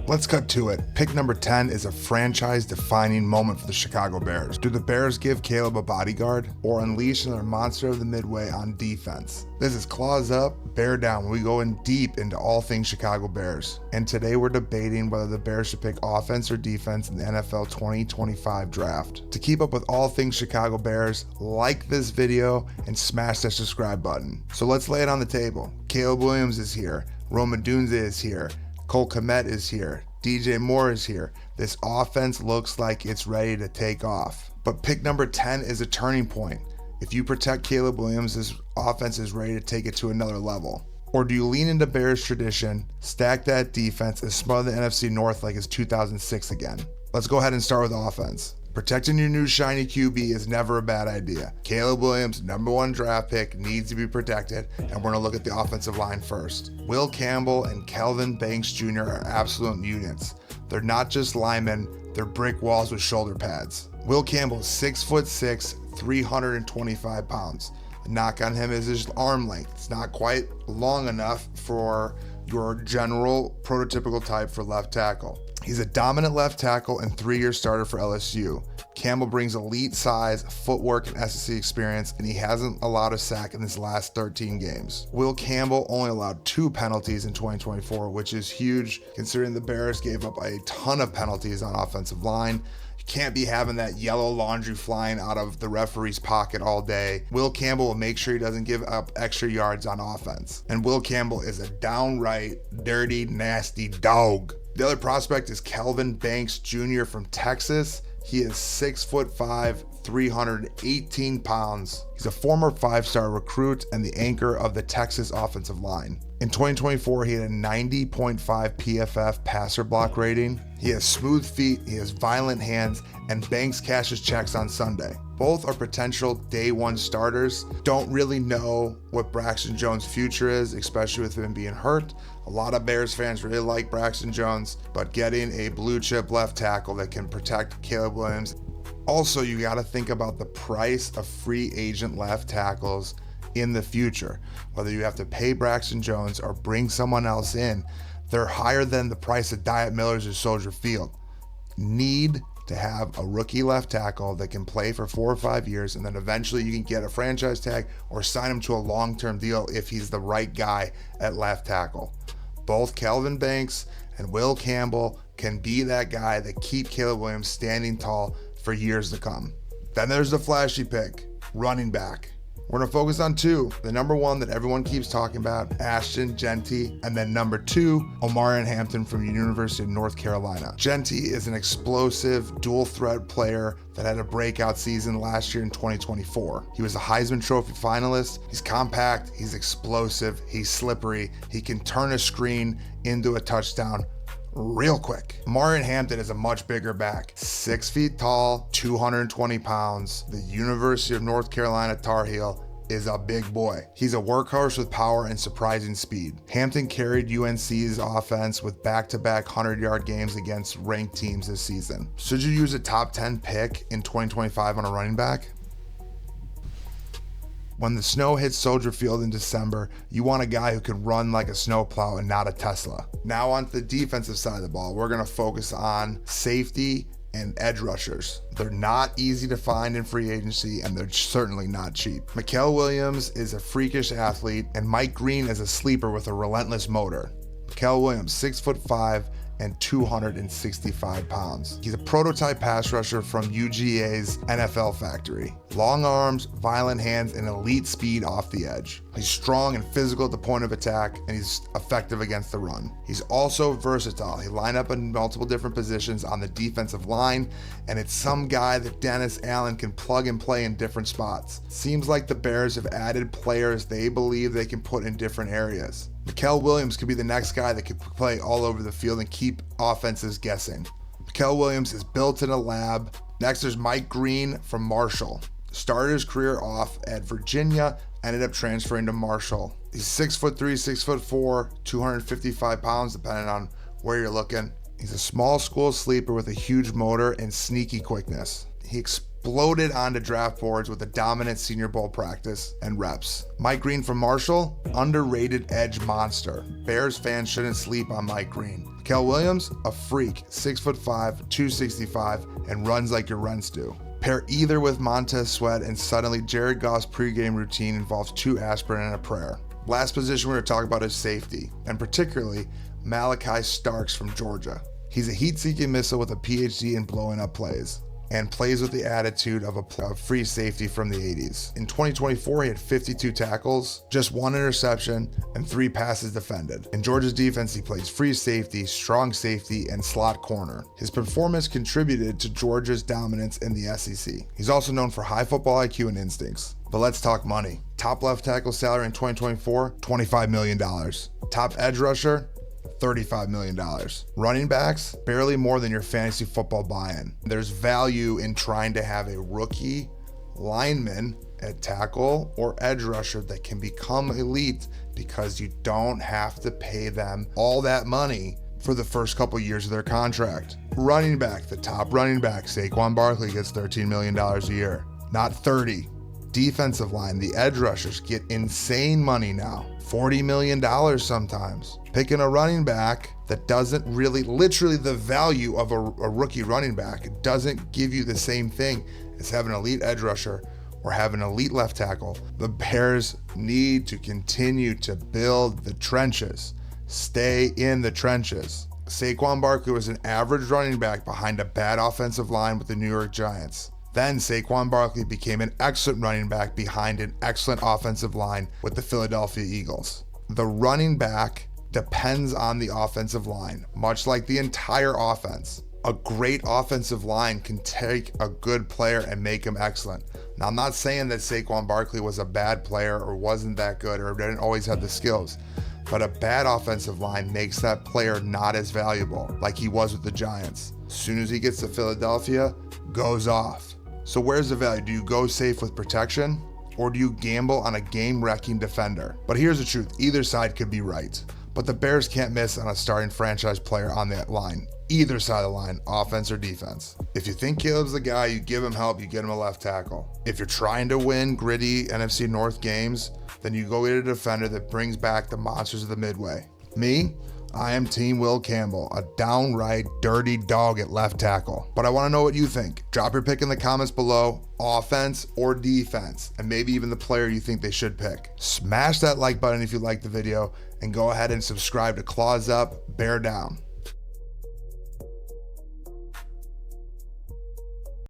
Let's cut to it. Pick number 10 is a franchise-defining moment for the Chicago Bears. Do the Bears give Caleb a bodyguard or unleash another monster of the Midway on defense? This is Claws Up, Bear Down, when we go in deep into all things Chicago Bears. And today we're debating whether the Bears should pick offense or defense in the NFL 2025 draft. To keep up with all things Chicago Bears, like this video and smash that subscribe button. So let's lay it on the table. Caleb Williams is here. Rome Odunze is here. Cole Kmet is here. DJ Moore is here. This offense looks like it's ready to take off. But pick number 10 is a turning point. If you protect Caleb Williams, this offense is ready to take it to another level. Or do you lean into Bears tradition, stack that defense, and smother the NFC North like it's 2006 again? Let's go ahead and start with offense. Protecting your new shiny QB is never a bad idea. Caleb Williams, #1 draft pick, needs to be protected, and we're going to look at the offensive line first. Will Campbell and Kelvin Jr. are absolute units. They're not just linemen, they're brick walls with shoulder pads. Will Campbell is 6'6", 325 pounds. The knock on him is his arm length. It's not quite long enough for your general prototypical type for left tackle. He's a dominant left tackle and 3-year starter for LSU. Campbell brings elite size, footwork, and SEC experience, and he hasn't allowed a sack in his last 13 games. Will Campbell only allowed 2 penalties in 2024, which is huge considering the Bears gave up a ton of penalties on offensive line. You can't be having that yellow laundry flying out of the referee's pocket all day. Will Campbell will make sure he doesn't give up extra yards on offense. And Will Campbell is a downright dirty, nasty dog. The other prospect is Kelvin Jr. from Texas. He is 6'5", 318 pounds. He's a former 5-star recruit and the anchor of the Texas offensive line. In 2024, he had a 90.5 PFF passer block rating. He has smooth feet, he has violent hands, and banks cashes checks on Sunday. Both are potential day 1 starters. Don't really know what Braxton Jones' future is, especially with him being hurt. A lot of Bears fans really like Braxton Jones, but getting a blue chip left tackle that can protect Caleb Williams. Also, you got to think about the price of free agent left tackles in the future. Whether you have to pay Braxton Jones or bring someone else in, they're higher than the price of Diet Millers or Soldier Field. Need to have a rookie left tackle that can play for 4 or 5 years, and then eventually you can get a franchise tag or sign him to a long-term deal if he's the right guy at left tackle. Both Kelvin Banks and Will Campbell can be that guy that keep Caleb Williams standing tall for years to come. Then there's the flashy pick, running back. We're going to focus on 2. The #1 that everyone keeps talking about, Ashton, Jeanty, and then #2, Omarion Hampton from the University of North Carolina. Jeanty is an explosive dual threat player that had a breakout season last year in 2024. He was a Heisman Trophy finalist. He's compact, he's explosive, he's slippery, he can turn a screen into a touchdown real quick. Omarion Hampton is a much bigger back. 6 feet tall, 220 pounds. The University of North Carolina Tar Heel is a big boy. He's a workhorse with power and surprising speed. Hampton carried UNC's offense with back-to-back 100-yard games against ranked teams this season. Should you use a top 10 pick in 2025 on a running back? When the snow hits Soldier Field in December, you want a guy who can run like a snowplow and not a Tesla. Now onto the defensive side of the ball, we're going to focus on safety and edge rushers. They're not easy to find in free agency, and they're certainly not cheap. Mykel Williams is a freakish athlete, and Mike Green is a sleeper with a relentless motor. Mykel Williams, 6'5", and 265 pounds. He's a prototype pass rusher from UGA's NFL factory. Long arms, violent hands, and elite speed off the edge. He's strong and physical at the point of attack, and he's effective against the run. He's also versatile. He line up in multiple different positions on the defensive line, and it's some guy that Dennis Allen can plug and play in different spots. Seems like the Bears have added players they believe they can put in different areas. Mykel Williams could be the next guy that could play all over the field and keep offenses guessing. Mykel Williams is built in a lab. Next, there's Mike Green from Marshall. Started his career off at Virginia, ended up transferring to Marshall. He's 6'3", 6'4", 255 pounds, depending on where you're looking. He's a small school sleeper with a huge motor and sneaky quickness. He exploded onto draft boards with a dominant Senior Bowl practice and reps. Mike Green from Marshall, underrated edge monster. Bears fans shouldn't sleep on Mike Green. Kel Williams, a freak, 6'5", 265, and runs like your rents do. Pair either with Montez Sweat and suddenly Jared Goff's pregame routine involves 2 aspirin and a prayer. Last position we're going to talk about is safety, and particularly Malaki Starks from Georgia. He's a heat-seeking missile with a PhD in blowing up plays, and plays with the attitude of a free safety from the 80s. In 2024, he had 52 tackles, just 1 interception, and 3 passes defended. In Georgia's defense, he plays free safety, strong safety, and slot corner. His performance contributed to Georgia's dominance in the SEC. He's also known for high football IQ and instincts. But let's talk money. Top left tackle salary in 2024, $25 million. Top edge rusher, $35 million. Running backs, barely more than your fantasy football buy-in. There's value in trying to have a rookie lineman at tackle or edge rusher that can become elite because you don't have to pay them all that money for the first couple years of their contract. Running back, the top running back, Saquon Barkley, gets $13 million a year, not 30. Defensive line, the edge rushers get insane money now, $40 million sometimes. Picking a running back that doesn't really, literally the value of a rookie running back, it doesn't give you the same thing as having an elite edge rusher or having an elite left tackle. The Bears need to continue to build the trenches, stay in the trenches. Saquon Barkley was an average running back behind a bad offensive line with the New York Giants. Then Saquon Barkley became an excellent running back behind an excellent offensive line with the Philadelphia Eagles. The running back depends on the offensive line, much like the entire offense. A great offensive line can take a good player and make him excellent. Now, I'm not saying that Saquon Barkley was a bad player or wasn't that good or didn't always have the skills, but a bad offensive line makes that player not as valuable, like he was with the Giants. As soon as he gets to Philadelphia, goes off. So where's the value? Do you go safe with protection, or do you gamble on a game-wrecking defender? But here's the truth, either side could be right. But the Bears can't miss on a starting franchise player on that line, either side of the line, offense or defense. If you think Caleb's the guy, you give him help, you get him a left tackle. If you're trying to win gritty NFC North games, then you go get a defender that brings back the monsters of the Midway. Me, I am Team Will Campbell, a downright dirty dog at left tackle. But I want to know what you think. Drop your pick in the comments below, offense or defense, and maybe even the player you think they should pick. Smash that like button if you liked the video, and go ahead and subscribe to Claws Up, Bear Down.